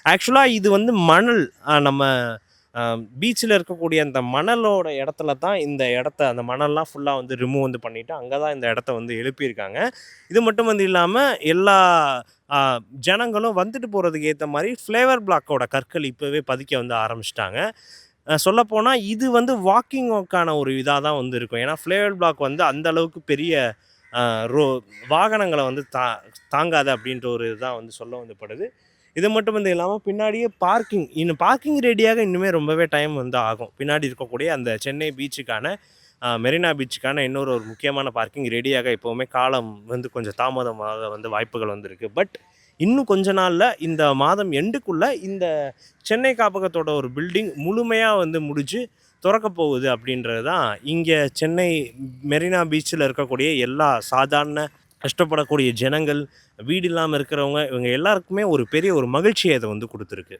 ஆக்சுவலாக இது வந்து மணல் நம்ம பீச்சில் இருக்கக்கூடிய அந்த மணலோட இடத்துல தான் இந்த இடத்த அந்த மணல்லாம் ஃபுல்லாக வந்து ரிமூவ் வந்து பண்ணிவிட்டு அங்கே தான் இந்த இடத்த வந்து எழுப்பியிருக்காங்க. இது மட்டும் வந்து இல்லாமல் எல்லா ஆ, ஜனங்களும் வந்துட்டு போகிறதுக்கு ஏற்ற மாதிரி ஃப்ளேவர் பிளாக்கோட கற்கள் இப்போவே பதிக்க வந்து ஆரம்பிச்சிட்டாங்க. சொல்லப்போனால் இது வந்து வாக்கிங்கான ஒரு இதாக தான் வந்து இருக்கும். ஏன்னா ஃப்ளேவர் பிளாக் வந்து அந்த அளவுக்கு பெரிய ஆ, ரோ வாகனங்களை வந்து தாங்காது அப்படின்ற ஒரு இதுதான் வந்து சொல்ல வந்துப்படுது. இது மட்டும் வந்து இல்லாமல் பின்னாடியே இன்னும் பார்க்கிங் ரெடியாக இன்னுமே ரொம்பவே டைம் வந்து ஆகும். பின்னாடி இருக்கக்கூடிய அந்த சென்னை பீச்சுக்கான மெரினா பீச்சுக்கான இன்னொரு ஒரு முக்கியமான பார்க்கிங் ரெடியாக எப்போவுமே காலம் வந்து கொஞ்சம் தாமதமாக வந்து வாய்ப்புகள் வந்திருக்கு. பட் இன்னும் கொஞ்ச நாளில் இந்த மாதம் எண்டுக்குள்ளே இந்த சென்னை காப்பகத்தோட ஒரு பில்டிங் முழுமையாக வந்து முடிஞ்சு திறக்க போகுது அப்படின்றது தான் இங்கே சென்னை மெரினா பீச்சில் இருக்கக்கூடிய எல்லா சாதாரண கஷ்டப்படக்கூடிய ஜனங்கள், வீடு இல்லாமல் இருக்கிறவங்க, இவங்க எல்லாருக்குமே ஒரு பெரிய ஒரு மகிழ்ச்சியை அதை வந்து கொடுத்துருக்கு.